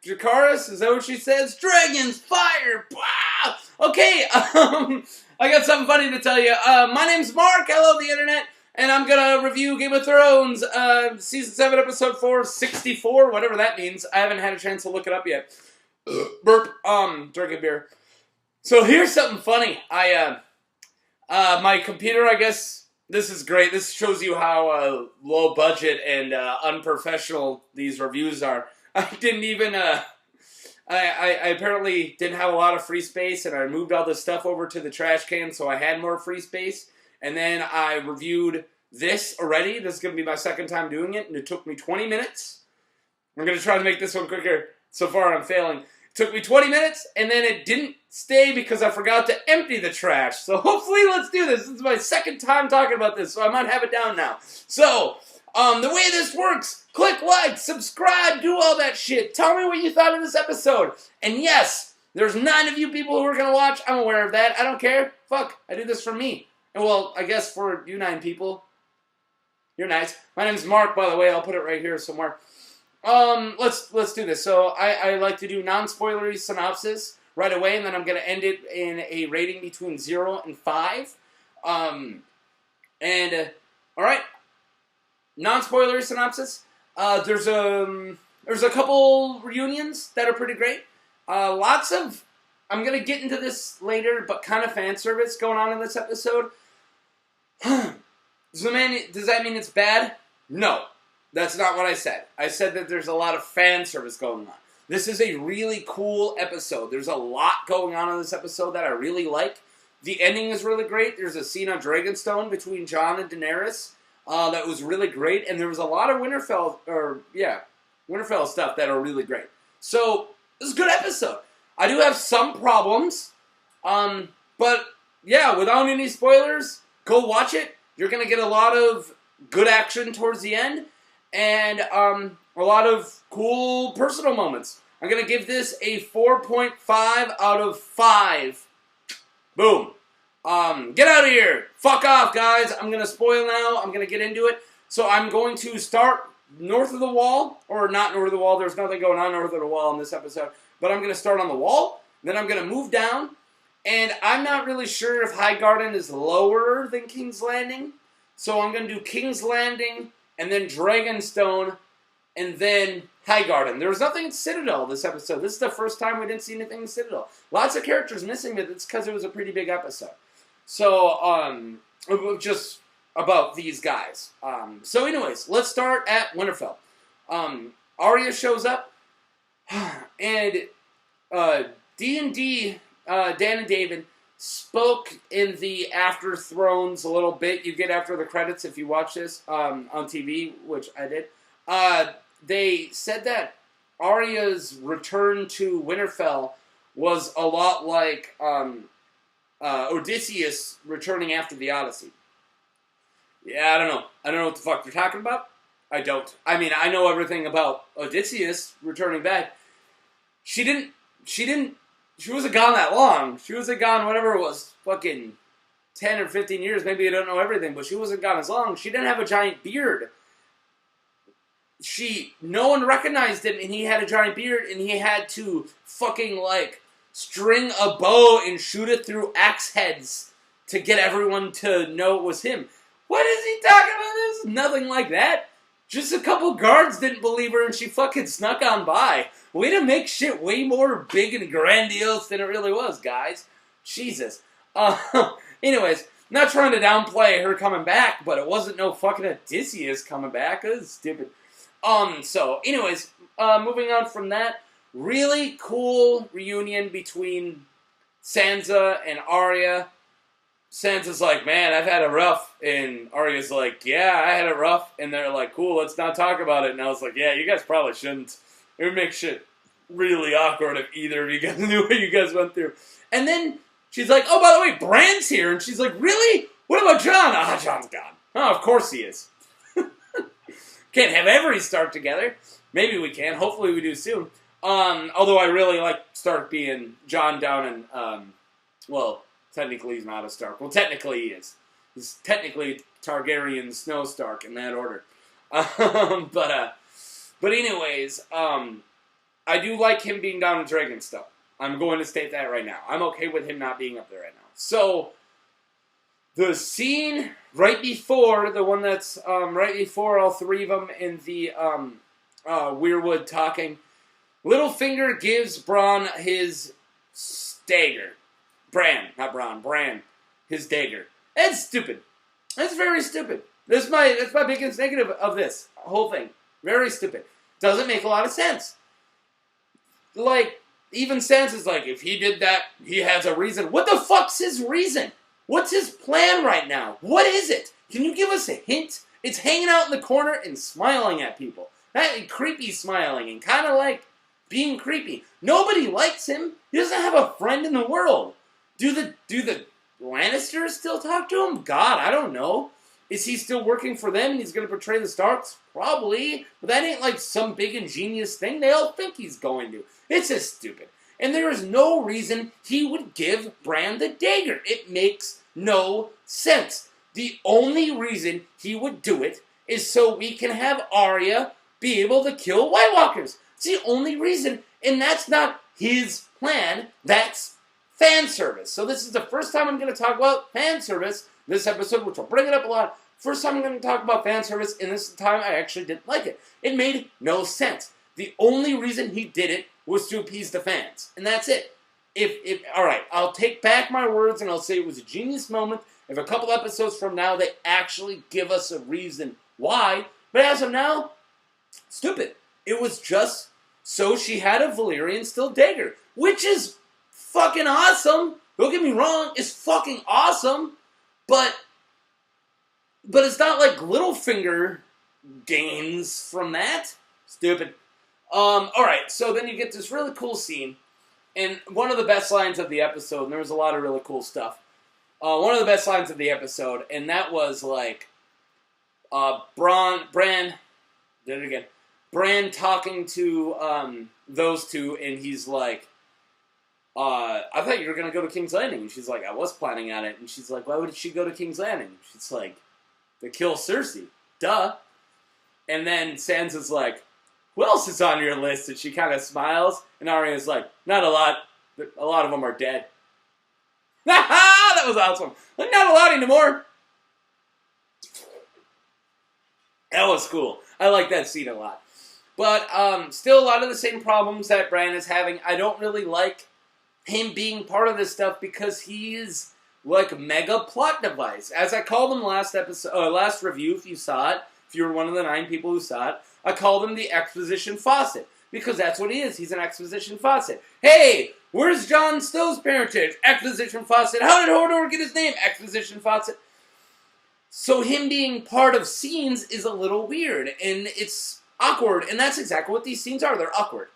Dracarys, is that what she says? Dragons, fire! Wow! Okay, I got something funny to tell you. My name's Mark, I love the internet, and I'm gonna review Game of Thrones, Season 7, Episode 4, 64, whatever that means. I haven't had a chance to look it up yet. Burp, drinking beer. So here's something funny. My computer, I guess, this is great. This shows you how low budget and unprofessional these reviews are. I didn't even, I apparently didn't have a lot of free space, and I moved all this stuff over to the trash can so I had more free space. And then I reviewed this already. This is going to be my second time doing it, and it took me 20 minutes. I'm going to try to make this one quicker. So far, I'm failing. It took me 20 minutes, and then it didn't stay because I forgot to empty the trash. So hopefully, let's do this. This is my second time talking about this, so I might have it down now. So, the way this works, click like, subscribe, do all that shit. Tell me what you thought of this episode. And yes, there's 9 of you people who are going to watch. I'm aware of that. I don't care. Fuck, I do this for me. And well, I guess for you 9 people, you're nice. My name's Mark, by the way. I'll put it right here somewhere. Let's do this. So I like to do non-spoilery synopsis right away, and then I'm going to end it in a rating between 0 and 5. Alright, non-spoilery synopsis. There's a couple reunions that are pretty great. Lots of, I'm going to get into this later, but kind of fan service going on in this episode. Does that mean it's bad? No. That's not what I said. I said that there's a lot of fan service going on. This is a really cool episode. There's a lot going on in this episode that I really like. The ending is really great. There's a scene on Dragonstone between Jon and Daenerys that was really great. And there was a lot of Winterfell stuff that are really great. So, this is a good episode. I do have some problems. But, yeah, without any spoilers, go watch it. You're going to get a lot of good action towards the end. And a lot of cool personal moments. I'm going to give this a 4.5 out of 5. Boom. Get out of here. Fuck off, guys. I'm going to spoil now. I'm going to get into it. So I'm going to start north of the wall. Or not north of the wall. There's nothing going on north of the wall in this episode. But I'm going to start on the wall. Then I'm going to move down. And I'm not really sure if Highgarden is lower than King's Landing. So I'm going to do King's Landing, and then Dragonstone, and then Highgarden. There was nothing in Citadel this episode. This is the first time we didn't see anything in Citadel. Lots of characters missing, but it's because it was a pretty big episode. So, just about these guys. So anyways, let's start at Winterfell. Arya shows up, and D&D, Dan and David, spoke in the After Thrones a little bit. You get after the credits if you watch this on TV, which I did. They said that Arya's return to Winterfell was a lot like Odysseus returning after the Odyssey. Yeah, I don't know. I don't know what the fuck they're talking about. I don't. I mean, I know everything about Odysseus returning back. She wasn't gone that long. She wasn't gone, whatever it was, fucking 10 or 15 years. Maybe I don't know everything, but she wasn't gone as long. She didn't have a giant beard. No one recognized him, and he had a giant beard, and he had to fucking, like, string a bow and shoot it through axe heads to get everyone to know it was him. What is he talking about? This? Nothing like that. Just a couple guards didn't believe her, and she fucking snuck on by. Way to make shit way more big and grandiose than it really was, guys. Jesus. Anyways, not trying to downplay her coming back, but it wasn't no fucking Odysseus coming back. It was stupid. So, anyways, moving on from that, really cool reunion between Sansa and Arya. Sansa's like, man, I've had it rough. And Arya's like, yeah, I had it rough. And they're like, cool, let's not talk about it. And I was like, yeah, you guys probably shouldn't. It would make shit really awkward if either of you guys knew what you guys went through. And then she's like, oh, by the way, Bran's here. And she's like, really? What about Jon? Ah, Jon's gone. Oh, of course he is. Can't have every Stark together. Maybe we can. Hopefully we do soon. Although I really like Stark being Jon down in, well, technically he's not a Stark. Well, technically he is. He's technically Targaryen Snow Stark in that order. But anyways, I I do like him being down in Dragonstone. I'm going to state that right now. I'm okay with him not being up there right now. So, the scene right before, the one that's right before all three of them in the Weirwood talking, Littlefinger gives Bran his dagger. Bran. His dagger. That's stupid. That's very stupid. That's my biggest negative of this whole thing. Very stupid. Doesn't make a lot of sense. Like, even Sansa's like, if he did that, he has a reason. What the fuck's his reason? What's his plan right now? What is it? Can you give us a hint? It's hanging out in the corner and smiling at people. That creepy smiling and kind of like being creepy. Nobody likes him. He doesn't have a friend in the world. Do the Lannisters still talk to him? God, I don't know. Is he still working for them and he's going to betray the Starks? Probably. But that ain't like some big ingenious thing they all think he's going to. It's just stupid. And there is no reason he would give Bran the dagger. It makes no sense. The only reason he would do it is so we can have Arya be able to kill White Walkers. It's the only reason. And that's not his plan. That's fan service. So this is the first time I'm going to talk about fan service this episode, which will bring it up a lot. First time I'm going to talk about fan service, and this time I actually didn't like it. It made no sense. The only reason he did it was to appease the fans, and that's it. All right, I'll take back my words and I'll say it was a genius moment. If a couple episodes from now they actually give us a reason why, but as of now, stupid. It was just so she had a Valyrian steel dagger, which is fucking awesome. Don't get me wrong, it's fucking awesome. But it's not like Littlefinger gains from that. Stupid. Alright, so then you get this really cool scene. And one of the best lines of the episode, and there was a lot of really cool stuff. One of the best lines of the episode, and that was like, Bran talking to those two, and he's like, I thought you were going to go to King's Landing. And she's like, I was planning on it. And she's like, why would she go to King's Landing? She's like, to kill Cersei. Duh. And then Sansa's like, who else is on your list? And she kind of smiles. And Arya's like, not a lot. A lot of them are dead. That was awesome. Like, not a lot anymore. That was cool. I like that scene a lot. But still a lot of the same problems that Bran is having. I don't really like him being part of this stuff because he is like a mega plot device. As I called him last review, if you saw it, if you were one of the 9 people who saw it, I called him the exposition faucet because that's what he is. He's an exposition faucet. Hey, where's Jon Snow's parentage? Exposition faucet. How did Hodor get his name? Exposition faucet. So him being part of scenes is a little weird and it's awkward, and that's exactly what these scenes are. They're awkward.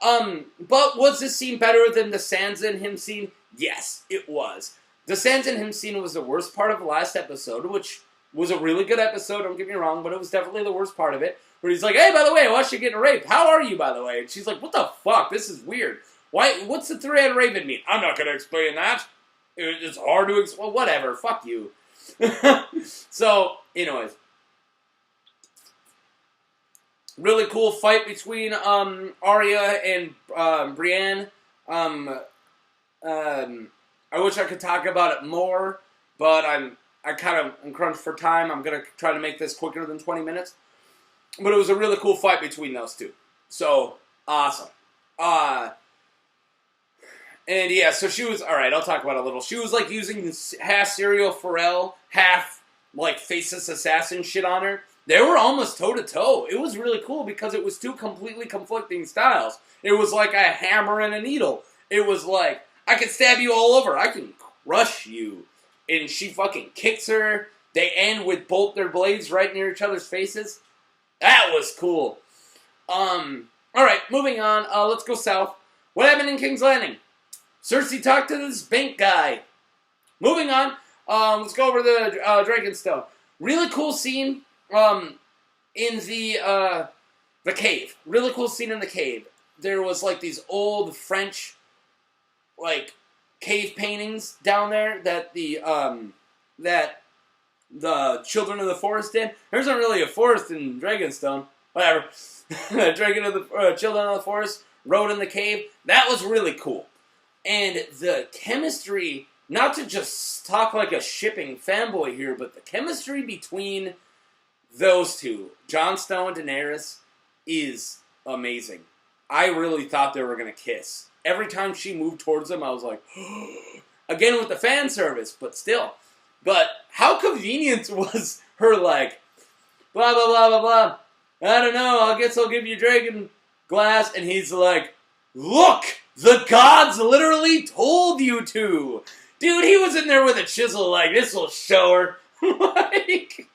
But was this scene better than the Sansa and him scene? Yes, it was. The Sansa and him scene was the worst part of the last episode, which was a really good episode, don't get me wrong, but it was definitely the worst part of it, where he's like, hey, by the way, I watched you getting raped. How are you, by the way? And she's like, what the fuck? This is weird. What's the three-headed raven mean? I'm not going to explain that. It's hard to explain. Well, whatever. Fuck you. So, anyways. Really cool fight between Arya and Brienne. I wish I could talk about it more, but I'm crunched for time. I'm gonna try to make this quicker than 20 minutes. But it was a really cool fight between those two. So awesome. And yeah, so she was alright. I'll talk about it a little. She was like using half Serial Pharrell, half like Faceless Assassin shit on her. They were almost toe-to-toe. It was really cool because it was two completely conflicting styles. It was like a hammer and a needle. It was like, I can stab you all over. I can crush you. And she fucking kicks her. They end with both their blades right near each other's faces. That was cool. Alright, moving on. Let's go south. What happened in King's Landing? Cersei talked to this bank guy. Moving on. Let's go over the Dragonstone. Really cool scene. In the cave. Really cool scene in the cave. There was like these old French like cave paintings down there that the Children of the Forest did. There isn't really a forest in Dragonstone. Whatever. Children of the Forest rode in the cave. That was really cool. And the chemistry, not to just talk like a shipping fanboy here, but the chemistry between those two, Jon Snow and Daenerys, is amazing. I really thought they were going to kiss. Every time she moved towards him, I was like, again with the fan service, but still. But how convenient was her, like, blah, blah, blah, blah, blah. I don't know, I guess I'll give you dragon glass. And he's like, look, the gods literally told you to. Dude, he was in there with a chisel like, this will show her. Like,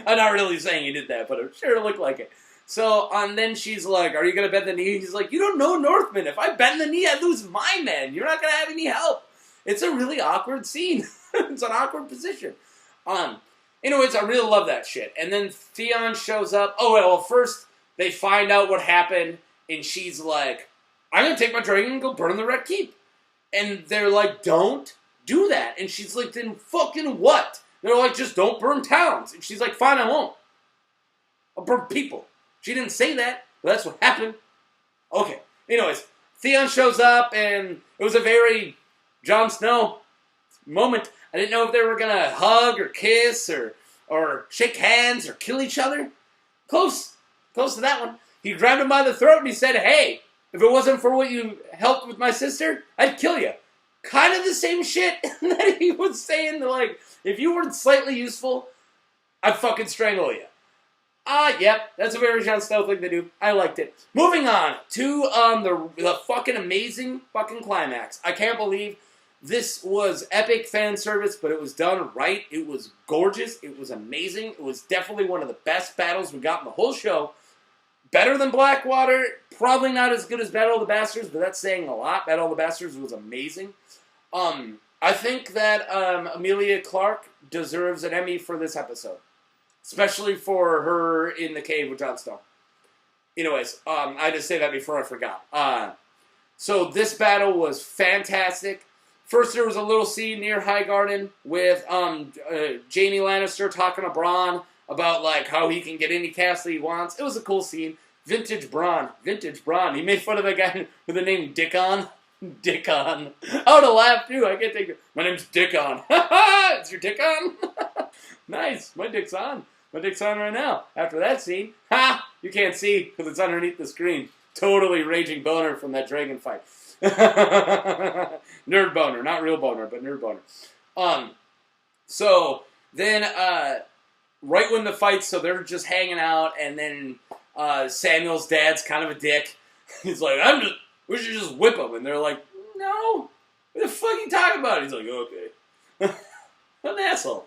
I'm not really saying he did that, but I'm sure it looked like it. So, and then she's like, are you going to bend the knee? He's like, you don't know Northmen. If I bend the knee, I lose my men. You're not going to have any help. It's a really awkward scene. It's an awkward position. Anyways, I really love that shit. And then Theon shows up. Oh, well, first they find out what happened, and she's like, I'm going to take my dragon and go burn the Red Keep. And they're like, don't do that. And she's like, then fucking what? They're like, just don't burn towns. And she's like, fine, I won't. I'll burn people. She didn't say that, but that's what happened. Okay. Anyways, Theon shows up, and it was a very Jon Snow moment. I didn't know if they were going to hug or kiss or shake hands or kill each other. Close to that one. He grabbed him by the throat and he said, hey, if it wasn't for what you helped with my sister, I'd kill you. Kind of the same shit that he was saying, like, if you weren't slightly useful, I'd fucking strangle you. Yep, that's a very Jon Snow thing to do. I liked it. Moving on to the fucking amazing fucking climax. I can't believe this was epic fan service, but it was done right. It was gorgeous. It was amazing. It was definitely one of the best battles we got in the whole show. Better than Blackwater. Probably not as good as Battle of the Bastards, but that's saying a lot. Battle of the Bastards was amazing. I think that Emilia Clarke deserves an Emmy for this episode. Especially for her in the cave with Jon Snow. Anyways, I just say that before I forgot. So this battle was fantastic. First, there was a little scene near Highgarden with Jaime Lannister talking to Bronn about like how he can get any castle he wants. It was a cool scene. Vintage Bronn. He made fun of the guy with the name Dickon. Dickon. I would have laughed too. I can't take it. My name's Dickon. It's your Dickon? Nice. My dick's on. My dick's on right now. After that scene, you can't see because it's underneath the screen. Totally raging boner from that dragon fight. Nerd boner. Not real boner, but nerd boner. So then, right when the fight's, so they're just hanging out, and then Samuel's dad's kind of a dick. He's like, we should just whip him. And they're like, no. What the fuck are you talking about? He's like, okay. What an asshole.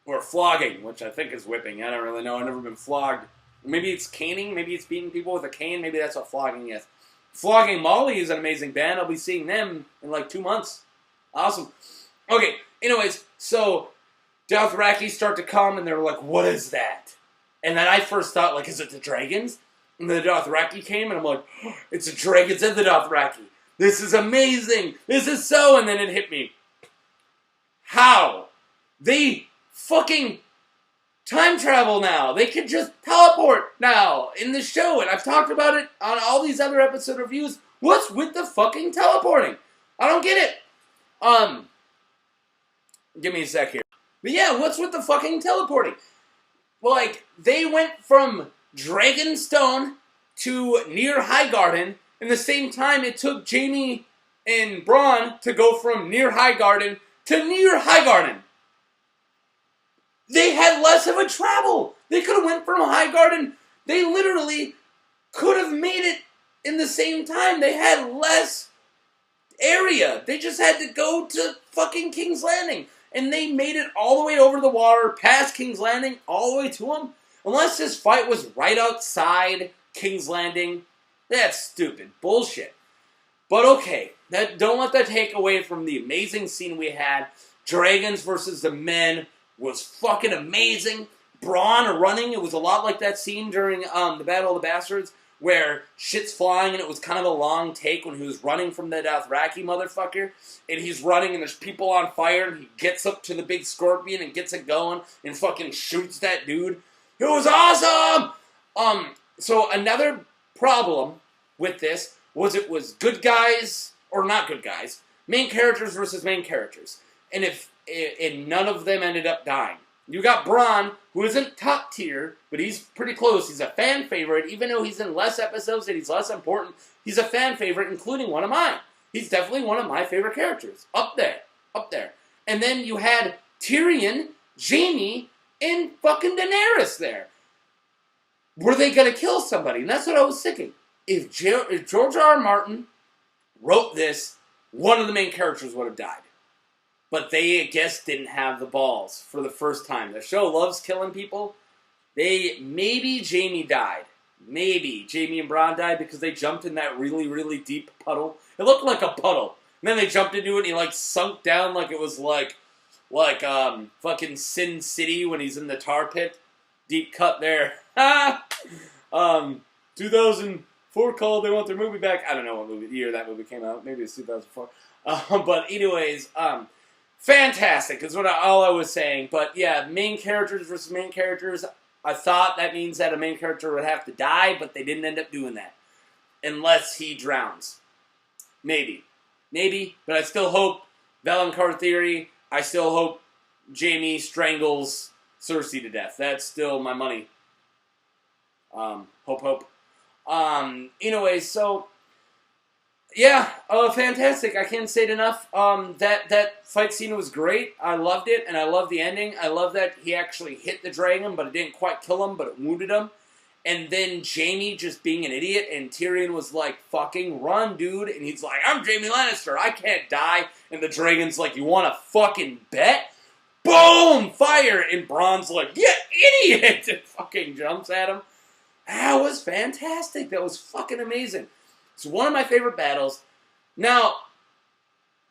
Or flogging, which I think is whipping. I don't really know. I've never been flogged. Maybe it's caning. Maybe it's beating people with a cane. Maybe that's what flogging is. Flogging Molly is an amazing band. I'll be seeing them in like 2 months. Awesome. Okay, anyways, so Dothraki start to come, and they're like, what is that? And then I first thought, like, is it the dragons? And the Dothraki came, and I'm like, oh, it's the dragons and the Dothraki. This is amazing. This is so... And then it hit me. How? They fucking time travel now. They can just teleport now in the show. And I've talked about it on all these other episode reviews. What's with the fucking teleporting? I don't get it. Give me a sec here. But yeah, what's with the fucking teleporting? Like, they went from Dragonstone to near Highgarden in the same time it took Jaime and Bronn to go from near Highgarden to near Highgarden. They had less of a travel. They could have went from Highgarden. They literally could have made it in the same time. They had less area. They just had to go to fucking King's Landing. And they made it all the way over the water, past King's Landing, all the way to them. Unless this fight was right outside King's Landing. That's stupid. Bullshit. But okay, don't let that take away from the amazing scene we had. Dragons versus the men was fucking amazing. Bronn running, it was a lot like that scene during the Battle of the Bastards, where shit's flying and it was kind of a long take when he was running from the Dothraki motherfucker. And he's running and there's people on fire and he gets up to the big scorpion and gets it going and fucking shoots that dude. It was awesome! So another problem with this was it was good guys, or not good guys, main characters versus main characters. And none of them ended up dying. You got Braun, who isn't top tier, but he's pretty close. He's a fan favorite, even though he's in less episodes and he's less important. He's a fan favorite, including one of mine. He's definitely one of my favorite characters. Up there. And then you had Tyrion, Jaime, and fucking Daenerys there. Were they going to kill somebody? And that's what I was thinking. If George R. R. Martin wrote this, one of the main characters would have died. But they, I guess, didn't have the balls for the first time. The show loves killing people. Maybe Jaime died. Maybe Jaime and Bronn died because they jumped in that really, really deep puddle. It looked like a puddle. And then they jumped into it and he, sunk down like it was like fucking Sin City when he's in the tar pit. Deep cut there. 2004 called, they want their movie back. I don't know what year that movie came out. Maybe it's 2004. But anyways, fantastic is all I was saying. But yeah, main characters versus main characters. I thought that means that a main character would have to die, but they didn't end up doing that. Unless he drowns. Maybe. But I still hope, Valonqar theory, I still hope Jaime strangles Cersei to death. That's still my money. Hope. Anyway, so yeah, fantastic. I can't say it enough. That fight scene was great. I loved it, and I love the ending. I love that he actually hit the dragon, but it didn't quite kill him, but it wounded him. And then Jaime just being an idiot, and Tyrion was like, fucking run, dude. And he's like, I'm Jaime Lannister, I can't die. And the dragon's like, you want to fucking bet? Boom! Fire! And Bronn's like, yeah, idiot! And fucking jumps at him. That was fantastic. That was fucking amazing. It's one of my favorite battles. Now,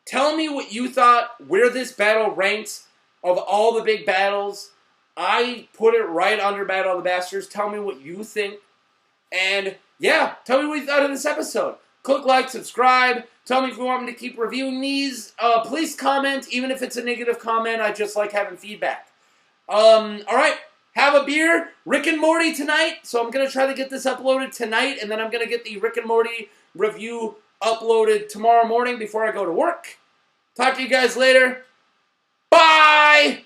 tell me what you thought, where this battle ranks of all the big battles. I put it right under Battle of the Bastards. Tell me what you think. And, yeah, tell me what you thought of this episode. Click like, subscribe. Tell me if you want me to keep reviewing these. Please comment, even if it's a negative comment. I just like having feedback. Alright, have a beer. Rick and Morty tonight. So I'm going to try to get this uploaded tonight. And then I'm going to get the Rick and Morty review uploaded tomorrow morning before I go to work. Talk to you guys later. Bye!